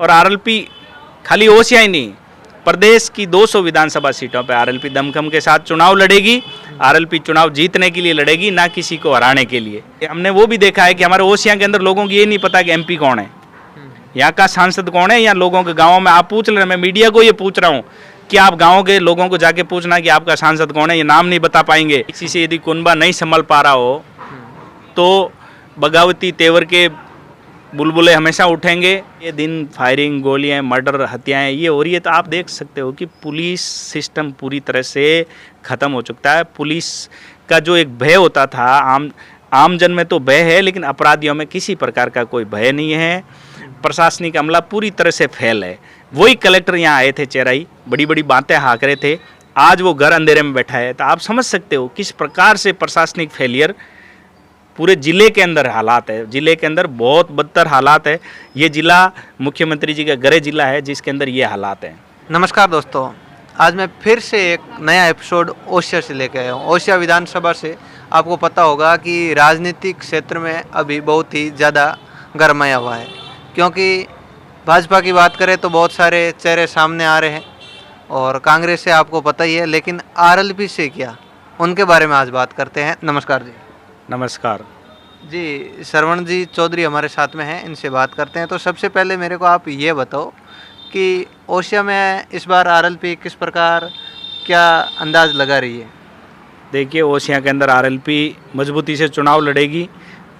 और आरएलपी खाली ओसियां ही नहीं, प्रदेश की 200 विधानसभा सीटों पे आरएलपी दमखम के साथ चुनाव लड़ेगी। आरएलपी चुनाव जीतने के लिए लड़ेगी, ना किसी को हराने के लिए। हमने वो भी देखा है कि हमारे ओसियां के अंदर लोगों को ये नहीं पता कि एमपी कौन है, यहाँ का सांसद कौन है। या लोगों के गाँव में आप पूछ रहे हैं, मैं मीडिया को ये पूछ रहा हूँ कि आप गाँव के लोगों को जाके पूछना कि आपका सांसद कौन है, ये नाम नहीं बता पाएंगे। किसी से यदि कुनबा नहीं संभल पा रहा हो तो बगावती तेवर के बुलबुले हमेशा उठेंगे। ये दिन फायरिंग, गोलियां, मर्डर, हत्याएं ये हो रही है, तो आप देख सकते हो कि पुलिस सिस्टम पूरी तरह से ख़त्म हो चुका है। पुलिस का जो एक भय होता था, आम जन में तो भय है, लेकिन अपराधियों में किसी प्रकार का कोई भय नहीं है। प्रशासनिक अमला पूरी तरह से फेल है। वही कलेक्टर यहाँ आए थे चेराई, बड़ी बड़ी बातें हाँक रहे थे, आज वो घर अंधेरे में बैठा है। तो आप समझ सकते हो किस प्रकार से प्रशासनिक फेलियर पूरे ज़िले के अंदर हालात है। ज़िले के अंदर बहुत बदतर हालात है। ये ज़िला मुख्यमंत्री जी का गृह जिला है, जिसके अंदर ये हालात हैं। नमस्कार दोस्तों, आज मैं फिर से एक नया एपिसोड ओसिया से लेकर आया हूँ। ओसिया विधानसभा से आपको पता होगा कि राजनीतिक क्षेत्र में अभी बहुत ही ज़्यादा गरमाया हुआ है, क्योंकि भाजपा की बात करें तो बहुत सारे चेहरे सामने आ रहे हैं और कांग्रेस से आपको पता ही है, लेकिन आरएलपी से क्या, उनके बारे में आज बात करते हैं। नमस्कार जी। नमस्कार जी, श्रवण जी चौधरी हमारे साथ में हैं, इनसे बात करते हैं। तो सबसे पहले मेरे को आप ये बताओ कि ओसिया में इस बार आरएलपी किस प्रकार क्या अंदाज लगा रही है? देखिए, ओसिया के अंदर आरएलपी मजबूती से चुनाव लड़ेगी।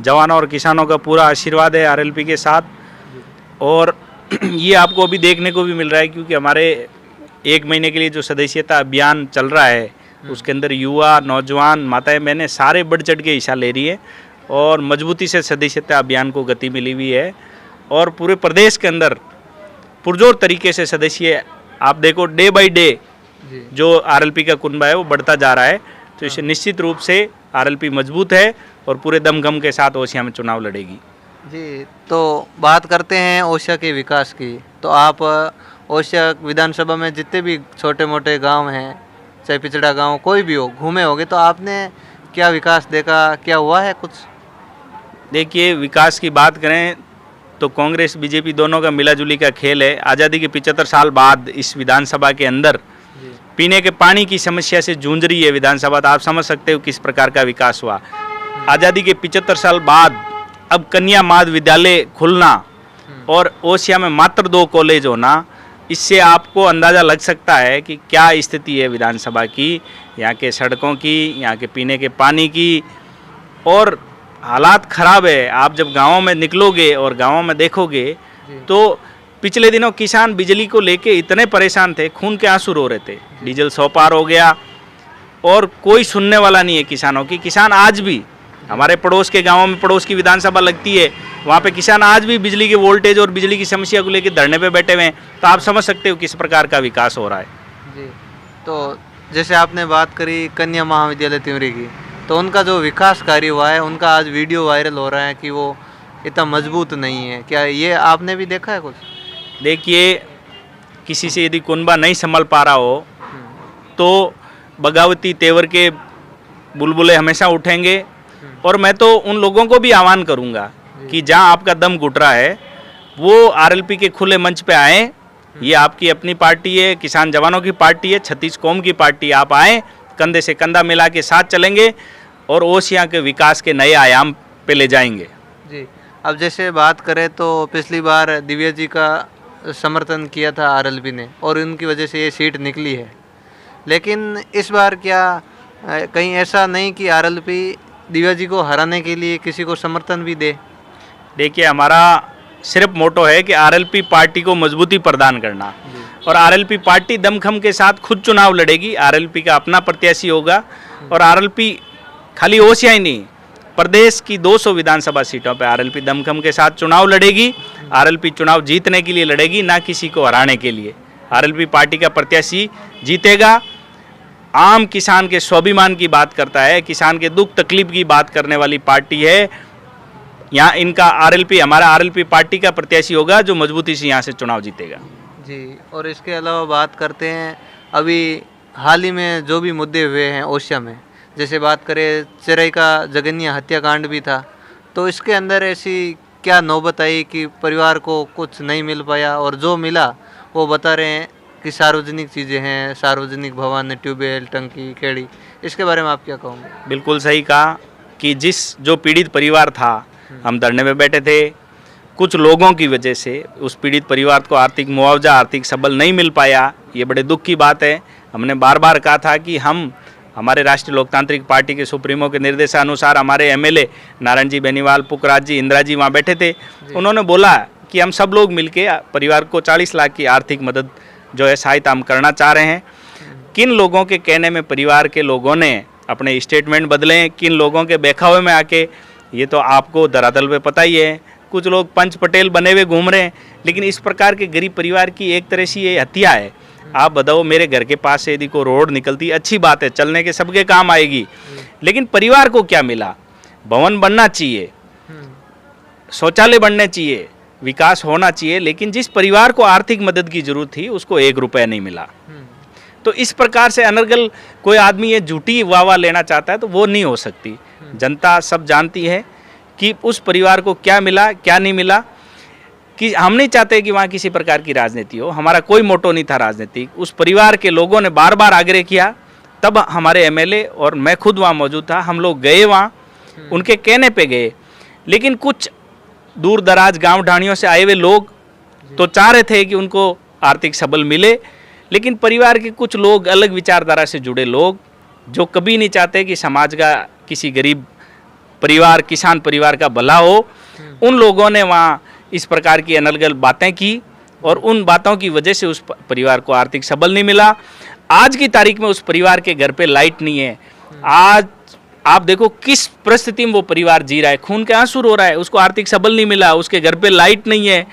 जवानों और किसानों का पूरा आशीर्वाद है आरएलपी के साथ, और ये आपको अभी देखने को भी मिल रहा है, क्योंकि हमारे 1 महीने के लिए जो सदस्यता अभियान चल रहा है उसके अंदर युवा, नौजवान, माताएं, बहनें सारे बढ़ चढ़ के हिस्सा ले रही है और मजबूती से सदस्यता अभियान को गति मिली हुई है। और पूरे प्रदेश के अंदर पुरजोर तरीके से सदस्य, आप देखो डे बाय डे जो आरएलपी का कुनबा है वो बढ़ता जा रहा है। तो इसे निश्चित रूप से आरएलपी मजबूत है और पूरे दमखम के साथ ओसिया में चुनाव लड़ेगी। जी, तो बात करते हैं ओसिया के विकास की। तो आप ओसिया विधानसभा में जितने भी छोटे मोटे गांव हैं, चाहे पिछड़ा गांव कोई भी हो, घूमे होंगे, तो आपने क्या विकास देखा, क्या हुआ है कुछ? देखिए, विकास की बात करें तो कांग्रेस बीजेपी दोनों का मिलाजुली का खेल है। आज़ादी के 75 साल बाद इस विधानसभा के अंदर पीने के पानी की समस्या से जूझ रही है विधानसभा। तो आप समझ सकते हो किस प्रकार का विकास हुआ। आज़ादी के 75 साल बाद अब कन्या माध्य विद्यालय खुलना और ओसिया में मात्र 2 कॉलेज होना, इससे आपको अंदाज़ा लग सकता है कि क्या स्थिति है विधानसभा की, यहाँ के सड़कों की, यहाँ के पीने के पानी की, और हालात ख़राब है। आप जब गाँवों में निकलोगे और गाँवों में देखोगे तो पिछले दिनों किसान बिजली को लेके इतने परेशान थे, खून के आंसू रो रहे थे। डीजल 100 पार हो गया और कोई सुनने वाला नहीं है किसानों की। किसान आज भी हमारे पड़ोस के गाँवों में, पड़ोस की विधानसभा लगती है, वहाँ पे किसान आज भी बिजली के वोल्टेज और बिजली की समस्या को लेकर धरने पे बैठे हुए हैं। तो आप समझ सकते हो किस प्रकार का विकास हो रहा है। जी, तो जैसे आपने बात करी कन्या महाविद्यालय तिमरी की, तो उनका जो विकास कार्य हुआ है, उनका आज वीडियो वायरल हो रहा है कि वो इतना मजबूत नहीं है। क्या ये आपने भी देखा है कुछ? देखिए, किसी से यदि कुनबा नहीं संभल पा रहा हो तो बगावती तेवर के बुलबुले हमेशा उठेंगे। और मैं तो उन लोगों को भी आह्वान करूंगा कि जहां आपका दम घुट रहा है वो आरएलपी के खुले मंच पे आए। ये आपकी अपनी पार्टी है, किसान जवानों की पार्टी है, 36 कौम की पार्टी। आप आए, कंधे से कंधा मिला के साथ चलेंगे और ओसिया के विकास के नए आयाम पे ले जाएंगे। जी, अब जैसे बात करें तो पिछली बार दिव्या जी का समर्थन किया था आरएलपी ने और उनकी वजह से ये सीट निकली है, लेकिन इस बार क्या कहीं ऐसा नहीं कि आरएलपी दिव्या जी को हराने के लिए किसी को समर्थन भी दे? देखिए, हमारा सिर्फ मोटो है कि आरएलपी पार्टी को मजबूती प्रदान करना, और आरएलपी पार्टी दमखम के साथ खुद चुनाव लड़ेगी। आरएलपी का अपना प्रत्याशी होगा और आरएलपी खाली ओसिया ही नहीं, प्रदेश की 200 विधानसभा सीटों पे आरएलपी दमखम के साथ चुनाव लड़ेगी। आरएलपी चुनाव जीतने के लिए लड़ेगी, ना किसी को हराने के लिए। आरएलपी पार्टी का प्रत्याशी जीतेगा। आम किसान के स्वाभिमान की बात करता है, किसान के दुख तकलीफ की बात करने वाली पार्टी है। यहाँ इनका आरएलपी, हमारा आरएलपी पार्टी का प्रत्याशी होगा जो मजबूती से यहाँ से चुनाव जीतेगा। जी, और इसके अलावा बात करते हैं अभी हाल ही में जो भी मुद्दे हुए हैं ओसिया में, जैसे बात करें चेराई का जघन्य हत्याकांड भी था, तो इसके अंदर ऐसी क्या नौबत आई कि परिवार को कुछ नहीं मिल पाया, और जो मिला वो बता रहे हैं कि सार्वजनिक चीज़ें हैं, सार्वजनिक भवन, ट्यूबवेल, टंकी, खेड़ी, इसके बारे में आप क्या कहोगे? बिल्कुल सही कहा कि जो पीड़ित परिवार था, हम धरने में बैठे थे, कुछ लोगों की वजह से उस पीड़ित परिवार को आर्थिक मुआवजा, आर्थिक सबल नहीं मिल पाया। ये बड़े दुख की बात है। हमने बार बार कहा था कि हमारे राष्ट्रीय लोकतांत्रिक पार्टी के सुप्रीमो के निर्देशानुसार हमारे एमएलए नारायण जी बेनीवाल, पुखराज जी, इंदिरा जी वहाँ बैठे थे। उन्होंने बोला कि हम सब लोग मिलके परिवार को 40 लाख की आर्थिक मदद जो है सहायता हम करना चाह रहे हैं। किन लोगों के कहने में परिवार के लोगों ने अपने स्टेटमेंट बदले, किन लोगों के बेखावे में आके, ये तो आपको धरातल पे पता ही है। कुछ लोग पंच पटेल बने हुए घूम रहे हैं, लेकिन इस प्रकार के गरीब परिवार की एक तरह से ये हत्या है। आप बताओ, मेरे घर के पास से यदि को रोड निकलती, अच्छी बात है, चलने के सबके काम आएगी, लेकिन परिवार को क्या मिला? भवन बनना चाहिए, शौचालय बनने चाहिए, विकास होना चाहिए, लेकिन जिस परिवार को आर्थिक मदद की जरूरत थी उसको 1 रुपया नहीं मिला। तो इस प्रकार से अनर्गल कोई आदमी ये झूठी वाह लेना चाहता है तो वो नहीं हो सकती। जनता सब जानती है कि उस परिवार को क्या मिला, क्या नहीं मिला। कि हम नहीं चाहते कि वहाँ किसी प्रकार की राजनीति हो, हमारा कोई मोटो नहीं था राजनीतिक। उस परिवार के लोगों ने बार बार आग्रह किया, तब हमारे एमएलए और मैं खुद वहाँ मौजूद था, हम लोग गए वहाँ, उनके कहने पे गए। लेकिन कुछ दूर दराज गांव ढाणियों से आए हुए लोग तो चाह रहे थे कि उनको आर्थिक सबल मिले, लेकिन परिवार के कुछ लोग, अलग विचारधारा से जुड़े लोग, जो कभी नहीं चाहते कि समाज का किसी गरीब परिवार, किसान परिवार का भला हो, उन लोगों ने वहाँ इस प्रकार की अनर्गल बातें की, और उन बातों की वजह से उस परिवार को आर्थिक सबल नहीं मिला। आज की तारीख में उस परिवार के घर पे लाइट नहीं है। आज आप देखो किस परिस्थिति में वो परिवार जी रहा है, खून के आंसू रो रहा है, उसको आर्थिक सबल नहीं मिला, उसके घर पे लाइट नहीं है,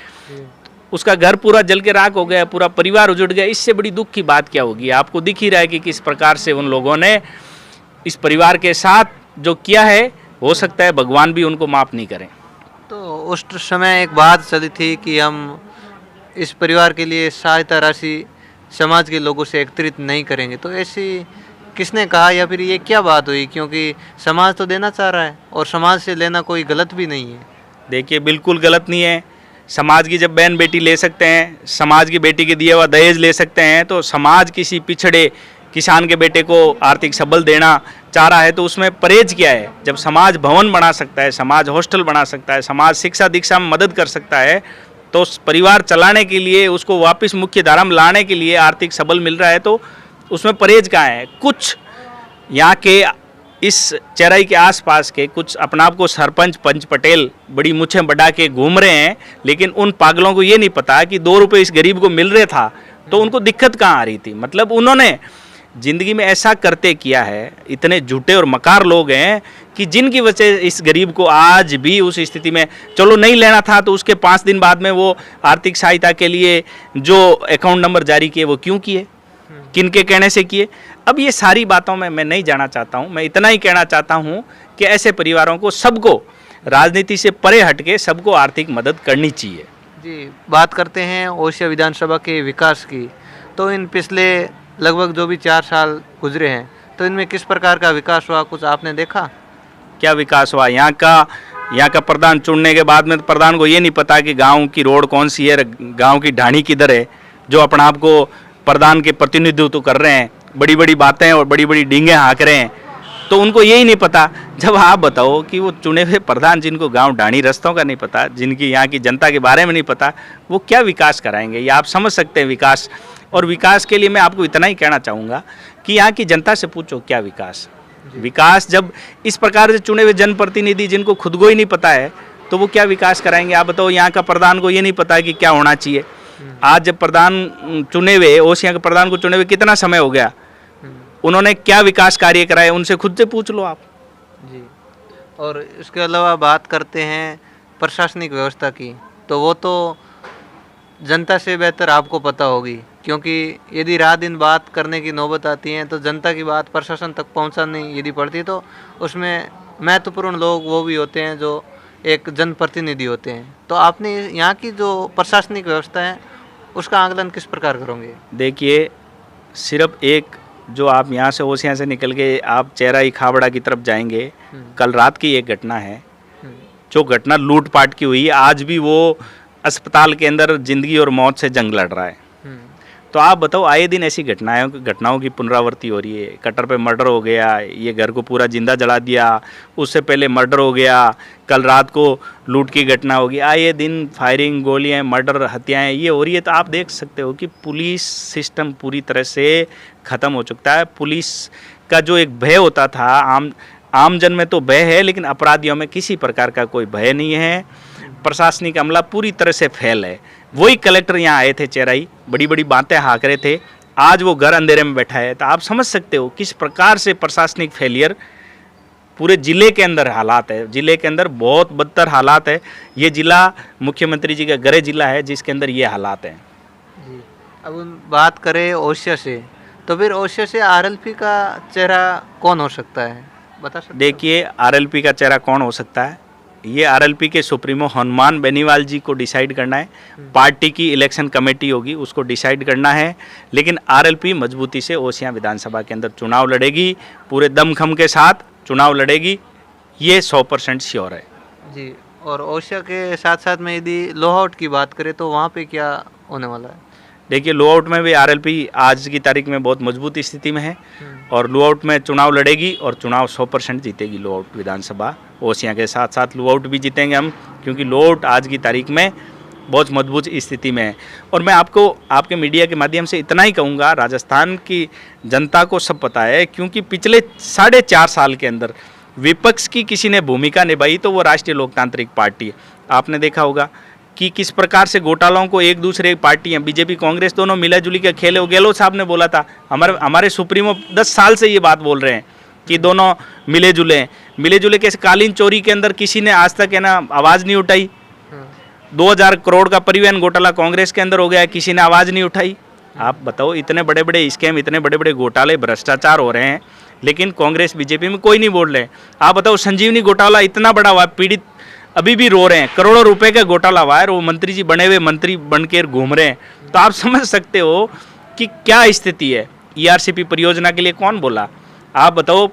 उसका घर पूरा जल के राख हो गया, पूरा परिवार उजड़ गया। इससे बड़ी दुख की बात क्या होगी? आपको दिख ही रहा है कि किस प्रकार से उन लोगों ने इस परिवार के साथ जो किया है, हो सकता है भगवान भी उनको माफ़ नहीं करें। तो उस समय एक बात चली थी कि हम इस परिवार के लिए सहायता राशि समाज के लोगों से एकत्रित नहीं करेंगे, तो ऐसी किसने कहा, या फिर ये क्या बात हुई? क्योंकि समाज तो देना चाह रहा है और समाज से लेना कोई गलत भी नहीं है। देखिए, बिल्कुल गलत नहीं है। समाज की जब बहन बेटी ले सकते हैं, समाज की बेटी के दिया हुआ दहेज ले सकते हैं, तो समाज किसी पिछड़े किसान के बेटे को आर्थिक सबल देना चाह रहा है तो उसमें परहेज क्या है? जब समाज भवन बना सकता है, समाज हॉस्टल बना सकता है, समाज शिक्षा दीक्षा में मदद कर सकता है, तो परिवार चलाने के लिए, उसको वापस मुख्य धारा में लाने के लिए आर्थिक सबल मिल रहा है, तो उसमें परहेज कहाँ है? कुछ यहाँ के इस चेराई के आसपास के कुछ अपना आप को सरपंच, पंच पटेल बड़ी मुछें बढ़ा के घूम रहे हैं, लेकिन उन पागलों को ये नहीं पता कि 2 रुपये इस गरीब को मिल रहे था तो उनको दिक्कत कहाँ आ रही थी। मतलब उन्होंने जिंदगी में ऐसा करते किया है, इतने झूठे और मकार लोग हैं कि जिनकी वजह इस गरीब को आज भी उस स्थिति में, चलो नहीं लेना था तो उसके 5 दिन बाद में वो आर्थिक सहायता के लिए जो अकाउंट नंबर जारी किए वो क्यों किए, किन के कहने से किए? अब ये सारी बातों में मैं नहीं जाना चाहता हूँ। मैं इतना ही कहना चाहता हूँ कि ऐसे परिवारों को, सबको राजनीति से परे हटके सबको आर्थिक मदद करनी चाहिए। जी, बात करते हैं ओसिया विधानसभा के विकास की। तो इन पिछले लगभग जो भी 4 साल गुजरे हैं, तो इनमें किस प्रकार का विकास हुआ, कुछ आपने देखा? क्या विकास हुआ? यहाँ का प्रधान चुनने के बाद में प्रधान को ये नहीं पता कि गांव की रोड कौन सी है, गांव की ढाणी किधर है, जो अपना आप को प्रधान के प्रतिनिधित्व कर रहे हैं, बड़ी बड़ी बातें और बड़ी बड़ी डींगे हाँक रहे हैं, तो उनको यही नहीं पता। जब आप बताओ कि वो चुने हुए प्रधान, जिनको गांव ढाणी रस्तों का नहीं पता, जिनकी यहाँ की जनता के बारे में नहीं पता, वो क्या विकास कराएंगे? ये आप समझ सकते हैं विकास। और विकास के लिए मैं आपको इतना ही कहना चाहूँगा कि यहाँ की जनता से पूछो क्या विकास। विकास जब इस प्रकार से चुने हुए जनप्रतिनिधि जिनको खुद को ही नहीं पता है, तो वो क्या विकास कराएंगे? आप बताओ, यहाँ का प्रधान को ये नहीं पता कि क्या होना चाहिए। आज जब प्रधान चुने हुए, ओसिया के प्रधान को चुने हुए कितना समय हो गया, उन्होंने क्या विकास कार्य कराए, उनसे खुद से पूछ लो आप। जी, और इसके अलावा बात करते हैं प्रशासनिक व्यवस्था की, तो वो तो जनता से बेहतर आपको पता होगी, क्योंकि यदि रात दिन बात करने की नौबत आती है तो जनता की बात प्रशासन तक पहुंचानी यदि पड़ती है, तो उसमें महत्वपूर्ण लोग वो भी होते हैं जो एक जनप्रतिनिधि होते हैं। तो आपने यहाँ की जो प्रशासनिक व्यवस्था है उसका आकलन किस प्रकार करोगे? देखिए, सिर्फ एक जो आप यहाँ से ओसिया से निकल के आप चेराई खाबड़ा की तरफ जाएंगे, कल रात की एक घटना है। जो घटना लूटपाट की हुई, आज भी वो अस्पताल के अंदर जिंदगी और मौत से जंग लड़ रहा है। तो आप बताओ, आए दिन ऐसी घटनाओं की पुनरावृत्ति हो रही है। कटर पे मर्डर हो गया, ये घर को पूरा जिंदा जला दिया, उससे पहले मर्डर हो गया, कल रात को लूट की घटना होगी, आए दिन फायरिंग, गोलियां, मर्डर, हत्याएं ये हो रही है। तो आप देख सकते हो कि पुलिस सिस्टम पूरी तरह से ख़त्म हो चुका है। पुलिस का जो एक भय होता था, आम जन में तो भय है, लेकिन अपराधियों में किसी प्रकार का कोई भय नहीं है। प्रशासनिक अमला पूरी तरह से फेल है। वही कलेक्टर यहाँ आए थे चेराई, बड़ी बड़ी बातें हाँक रहे थे, आज वो घर अंधेरे में बैठा है। तो आप समझ सकते हो किस प्रकार से प्रशासनिक फेलियर पूरे ज़िले के अंदर हालात है। ज़िले के अंदर बहुत बदतर हालात है। ये ज़िला मुख्यमंत्री जी का गृह जिला है, जिसके अंदर ये हालात हैं। जी, अब हम बात करें ओसिया से, तो फिर ओसिया से आरएलपी का चेहरा कौन हो सकता है, बता सकते? देखिए, आरएलपी का चेहरा कौन हो सकता है, ये आरएलपी के सुप्रीमो हनुमान बेनीवाल जी को डिसाइड करना है। पार्टी की इलेक्शन कमेटी होगी, उसको डिसाइड करना है। लेकिन आरएलपी मजबूती से ओसियां विधानसभा के अंदर चुनाव लड़ेगी, पूरे दमखम के साथ चुनाव लड़ेगी, ये 100% श्योर है। जी, और ओसिया के साथ साथ में यदि लोहाउट की बात करें तो वहाँ पे क्या होने वाला है? देखिए, लोआउट में भी आरएलपी आज की तारीख में बहुत मजबूत स्थिति में है और लोआउट में चुनाव लड़ेगी और चुनाव 100% जीतेगी लोआउट विधानसभा। ओसियां के साथ साथ लोआउट भी जीतेंगे हम, क्योंकि लोआउट आज की तारीख में बहुत मजबूत स्थिति में है। और मैं आपको आपके मीडिया के माध्यम से इतना ही कहूँगा, राजस्थान की जनता को सब पता है, क्योंकि पिछले 4.5 साल के अंदर विपक्ष की किसी ने भूमिका निभाई तो वो राष्ट्रीय लोकतांत्रिक पार्टी है। आपने देखा होगा कि किस प्रकार से घोटालों को एक दूसरे पार्टियां, बीजेपी कांग्रेस दोनों मिला जुली के खेले। गहलोत साहब ने बोला था, हमारे सुप्रीमो 10 साल से ये बात बोल रहे हैं कि दोनों मिले जुले के कालीन चोरी के अंदर किसी ने आज तक है ना आवाज़ नहीं उठाई। 2000 करोड़ का परिवहन घोटाला कांग्रेस के अंदर हो गया, किसी ने आवाज़ नहीं उठाई। आप बताओ, इतने बड़े बड़े स्कैम, इतने बड़े बड़े घोटाले, भ्रष्टाचार हो रहे हैं, लेकिन कांग्रेस बीजेपी में कोई नहीं बोल रहे। आप बताओ, संजीवनी घोटाला इतना बड़ा हुआ, पीड़ित अभी भी रो रहे हैं, करोड़ों रुपए का घोटाला हुआ है और वो मंत्री जी बने हुए मंत्री बनकर घूम रहे हैं। तो आप समझ सकते हो कि क्या स्थिति है। ईआरसीपी परियोजना के लिए कौन बोला? आप बताओ,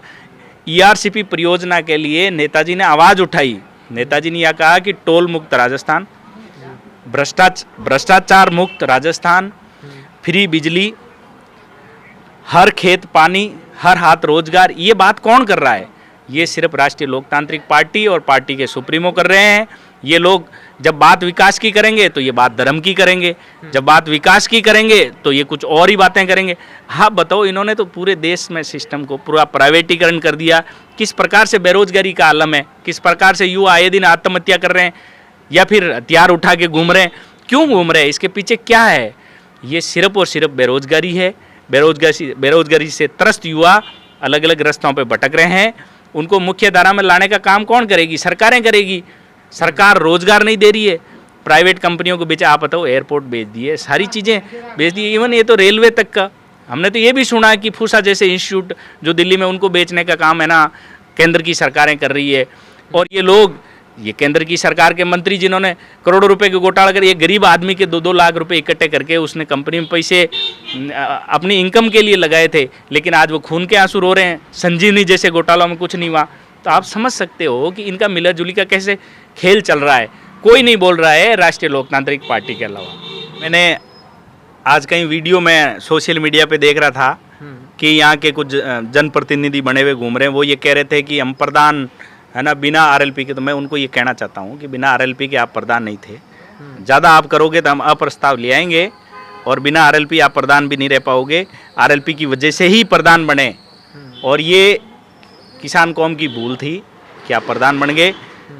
ईआरसीपी परियोजना के लिए नेताजी ने आवाज़ उठाई। नेताजी ने यह कहा कि टोल मुक्त राजस्थान, भ्रष्टाचार मुक्त राजस्थान, फ्री बिजली, हर खेत पानी, हर हाथ रोजगार। ये बात कौन कर रहा है? ये सिर्फ राष्ट्रीय लोकतांत्रिक पार्टी और पार्टी के सुप्रीमो कर रहे हैं। ये लोग जब बात विकास की करेंगे तो ये बात धर्म की करेंगे, जब बात विकास की करेंगे तो ये कुछ और ही बातें करेंगे। हाँ बताओ, इन्होंने तो पूरे देश में सिस्टम को पूरा प्राइवेटीकरण कर दिया। किस प्रकार से बेरोजगारी का आलम है, किस प्रकार से युवा आए दिन आत्महत्या कर रहे हैं या फिर हथियार उठा के घूम रहे हैं। क्यों घूम रहे हैं? इसके पीछे क्या है? ये सिर्फ और सिर्फ बेरोजगारी है। बेरोजगारी से त्रस्त युवा अलग अलग रास्तों पर भटक रहे हैं। उनको मुख्य धारा में लाने का काम कौन करेगी? सरकारें करेगी। सरकार रोजगार नहीं दे रही है, प्राइवेट कंपनियों को बेचा। आप बताओ, एयरपोर्ट बेच दिए, सारी चीज़ें बेच दी, इवन ये तो रेलवे तक का। हमने तो ये भी सुना है कि फूसा जैसे इंस्टीट्यूट जो दिल्ली में, उनको बेचने का काम है ना केंद्र की सरकारें कर रही है। और ये लोग, ये केंद्र की सरकार के मंत्री जिन्होंने करोड़ों रुपए के घोटाला कर, ये गरीब आदमी के 2-2 लाख रुपए इकट्ठे करके उसने कंपनी में पैसे अपनी इनकम के लिए लगाए थे, लेकिन आज वो खून के आंसू रो रहे हैं। संजीवनी जैसे घोटालों में कुछ नहीं हुआ। तो आप समझ सकते हो कि इनका मिला जुली का कैसे खेल चल रहा है। कोई नहीं बोल रहा है राष्ट्रीय लोकतांत्रिक पार्टी के अलावा। मैंने आज कहीं वीडियो में सोशल मीडिया पे देख रहा था कि यहाँ के कुछ जनप्रतिनिधि बने हुए घूम रहे हैं। वो ये कह रहे थे कि हम प्रधान है ना बिना आरएलपी के। तो मैं उनको ये कहना चाहता हूँ कि बिना आरएलपी के आप प्रधान नहीं थे। ज़्यादा आप करोगे तो हम अप्रस्ताव ले आएंगे और बिना आरएलपी आप प्रधान भी नहीं रह पाओगे। आरएलपी की वजह से ही प्रधान बने और ये किसान कौम की भूल थी कि आप प्रधान बन गए।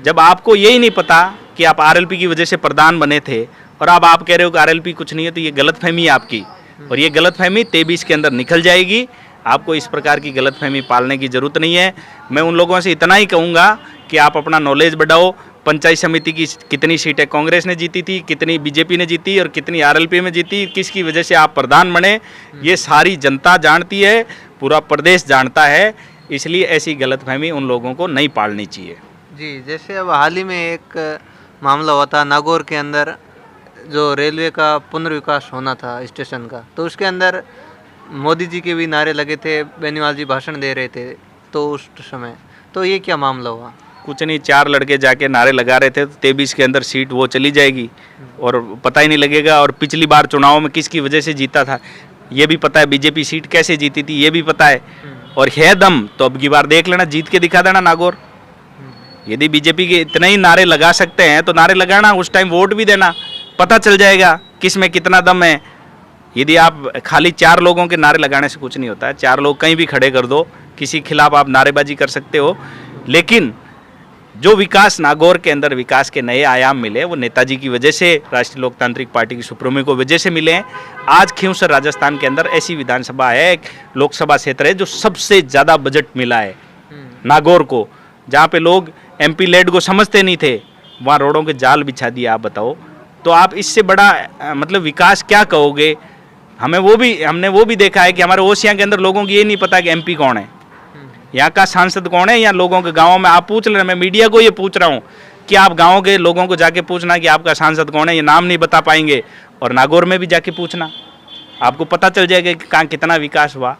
जब आपको यही नहीं पता कि आप आरएलपी की वजह से प्रधान बने थे और अब आप कह रहे हो कि आरएलपी कुछ नहीं है, तो ये गलतफहमी है आपकी। और ये गलतफहमी 23 के अंदर निकल जाएगी। आपको इस प्रकार की गलतफहमी पालने की ज़रूरत नहीं है। मैं उन लोगों से इतना ही कहूँगा कि आप अपना नॉलेज बढ़ाओ। पंचायत समिति की कितनी सीटें कांग्रेस ने जीती थी, कितनी बीजेपी ने जीती और कितनी आरएलपी में जीती, किसकी वजह से आप प्रधान बने, ये सारी जनता जानती है, पूरा प्रदेश जानता है। इसलिए ऐसी गलतफहमी उन लोगों को नहीं पालनी चाहिए। जी, जैसे अब हाल ही में एक मामला हुआ था नागौर के अंदर, जो रेलवे का पुनर्विकास होना था स्टेशन का, तो उसके अंदर मोदी जी के भी नारे लगे थे, बेनीवाल जी भाषण दे रहे थे तो उस समय। तो ये क्या मामला हुआ? कुछ नहीं, 4 लड़के जाके नारे लगा रहे थे तो 23 के अंदर सीट वो चली जाएगी और पता ही नहीं लगेगा। और पिछली बार चुनाव में किसकी वजह से जीता था ये भी पता है, बीजेपी सीट कैसे जीती थी ये भी पता है। और है दम तो अब की बार देख लेना, जीत के दिखा देना नागौर। यदि बीजेपी के इतने ही नारे लगा सकते हैं तो नारे लगाना, उस टाइम वोट भी देना, पता चल जाएगा किस में कितना दम है। यदि आप खाली 4 लोगों के नारे लगाने से कुछ नहीं होता है, 4 लोग कहीं भी खड़े कर दो, किसी खिलाफ आप नारेबाजी कर सकते हो। लेकिन जो विकास नागौर के अंदर विकास के नए आयाम मिले वो नेताजी की वजह से, राष्ट्रीय लोकतांत्रिक पार्टी की सुप्रीमो की वजह से मिले हैं। आज खींवसर राजस्थान के अंदर ऐसी विधानसभा है, एक लोकसभा क्षेत्र है जो सबसे ज़्यादा बजट मिला है नागौर को, जहाँ पे लोग MP लेड को समझते नहीं थे, वहाँ रोडों के जाल बिछा दिए। आप बताओ, तो आप इससे बड़ा मतलब विकास क्या कहोगे। हमने वो भी देखा है कि हमारे ओसियां के अंदर लोगों को ये नहीं पता कि MP कौन है, यहाँ का सांसद कौन है। या लोगों के गाँव में आप पूछ लेना, मैं मीडिया को ये पूछ रहा हूँ कि आप गाँव के लोगों को जाके पूछना कि आपका सांसद कौन है, ये नाम नहीं बता पाएंगे। और नागौर में भी जाके पूछना, आपको पता चल जाएगा कि कहाँ कितना विकास हुआ।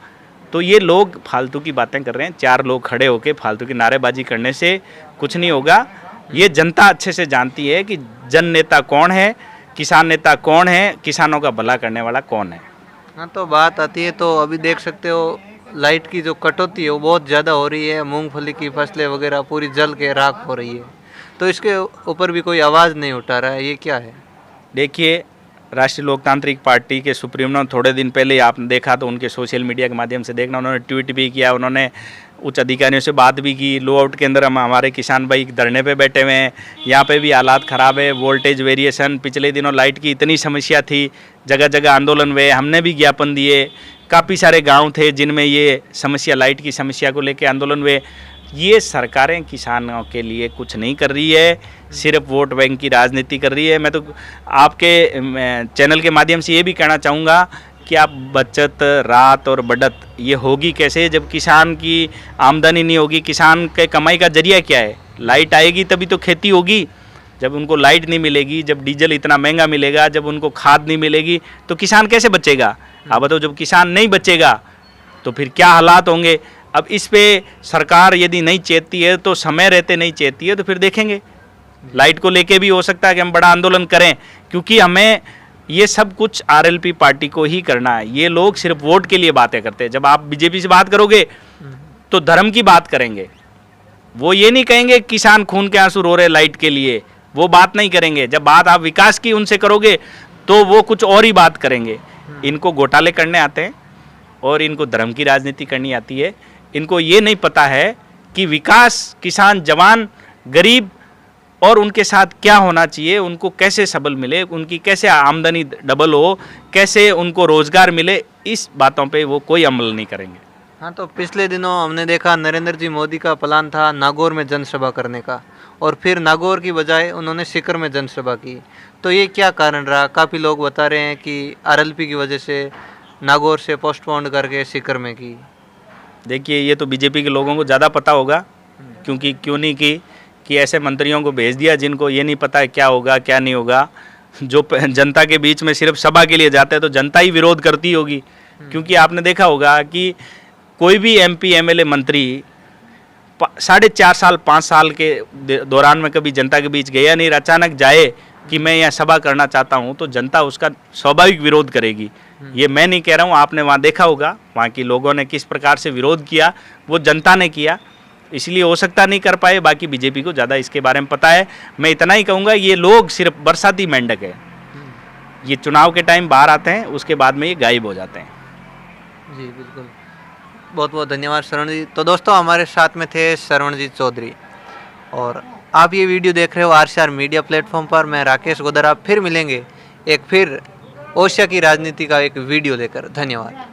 तो ये लोग फालतू की बातें कर रहे हैं, 4 लोग खड़े होकर फालतू की नारेबाजी करने से कुछ नहीं होगा। ये जनता अच्छे से जानती है कि जन नेता कौन है, किसान नेता कौन है, किसानों का भला करने वाला कौन है। हाँ, तो बात आती है तो अभी देख सकते हो लाइट की जो कटौती है वो बहुत ज़्यादा हो रही है, मूंगफली की फसलें वगैरह पूरी जल के राख हो रही है, तो इसके ऊपर भी कोई आवाज़ नहीं उठा रहा है, ये क्या है। देखिए, राष्ट्रीय लोकतांत्रिक पार्टी के सुप्रीमो थोड़े दिन पहले आपने देखा तो उनके सोशल मीडिया के माध्यम से देखना, उन्होंने ट्वीट भी किया, उन्होंने उच्च अधिकारियों से बात भी की। लो आउट के अंदर हमारे किसान भाई धरने पे बैठे हुए हैं, यहाँ पे भी हालात ख़राब है, वोल्टेज वेरिएशन, पिछले दिनों लाइट की इतनी समस्या थी, जगह जगह आंदोलन हुए, हमने भी ज्ञापन दिए। काफ़ी सारे गांव थे जिनमें ये समस्या, लाइट की समस्या को लेकर आंदोलन हुए। ये सरकारें किसानों के लिए कुछ नहीं कर रही है, सिर्फ वोट बैंक की राजनीति कर रही है। मैं तो आपके चैनल के माध्यम से ये भी कहना चाहूँगा कि आप बचत, रात और बढ़त ये होगी कैसे जब किसान की आमदनी नहीं होगी। किसान के कमाई का जरिया क्या है, लाइट आएगी तभी तो खेती होगी। जब उनको लाइट नहीं मिलेगी, जब डीजल इतना महंगा मिलेगा, जब उनको खाद नहीं मिलेगी तो किसान कैसे बचेगा। आप बताओ, जब किसान नहीं बचेगा तो फिर क्या हालात होंगे। अब इस पे सरकार यदि नहीं चेतती है तो समय रहते नहीं चेतती है तो फिर देखेंगे। लाइट को लेके भी हो सकता है कि हम बड़ा आंदोलन करें, क्योंकि हमें ये सब कुछ RLP पार्टी को ही करना है। ये लोग सिर्फ वोट के लिए बातें करते हैं। जब आप बीजेपी से बात करोगे तो धर्म की बात करेंगे, वो ये नहीं कहेंगे किसान खून के आंसू रो रहे लाइट के लिए, वो बात नहीं करेंगे। जब बात आप विकास की उनसे करोगे तो वो कुछ और ही बात करेंगे। इनको घोटाले करने आते हैं और इनको धर्म की राजनीति करनी आती है। इनको ये नहीं पता है कि विकास, किसान, जवान, गरीब और उनके साथ क्या होना चाहिए, उनको कैसे सबल मिले, उनकी कैसे आमदनी डबल हो, कैसे उनको रोजगार मिले, इस बातों पे वो कोई अमल नहीं करेंगे। हाँ, तो पिछले दिनों हमने देखा नरेंद्र जी मोदी का प्लान था नागौर में जनसभा करने का, और फिर नागौर की बजाय उन्होंने सीकर में जनसभा की। तो ये क्या कारण रहा। काफ़ी लोग बता रहे हैं कि RLP की वजह से नागौर से पोस्टपोन करके सीकर में की। देखिए, ये तो बीजेपी के लोगों को ज़्यादा पता होगा, क्योंकि क्यों नहीं की कि ऐसे मंत्रियों को भेज दिया जिनको ये नहीं पता है क्या होगा क्या नहीं होगा। जो जनता के बीच में सिर्फ सभा के लिए जाते हैं तो जनता ही विरोध करती होगी। क्योंकि आपने देखा होगा कि कोई भी MP MLA मंत्री 4.5 साल 5 साल के दौरान में कभी जनता के बीच गया नहीं। अचानक जाए कि मैं यहाँ सभा करना चाहता हूँ तो जनता उसका स्वाभाविक विरोध करेगी। ये मैं नहीं कह रहा हूँ, आपने वहाँ देखा होगा वहाँ के लोगों ने किस प्रकार से विरोध किया, वो जनता ने किया। इसलिए हो सकता नहीं कर पाए, बाकी बीजेपी को ज़्यादा इसके बारे में पता है। मैं इतना ही कहूँगा, ये लोग सिर्फ बरसाती मेंढक है। ये चुनाव के टाइम बाहर आते हैं, उसके बाद में ये गायब हो जाते हैं। जी बिल्कुल, बहुत बहुत धन्यवाद शरवण जी। तो दोस्तों, हमारे साथ में थे शरवणजीत चौधरी, और आप ये वीडियो देख रहे हो RCR मीडिया प्लेटफॉर्म पर। मैं राकेश गोदर, आप फिर मिलेंगे एक फिर ओसिया की राजनीति का एक वीडियो लेकर। धन्यवाद।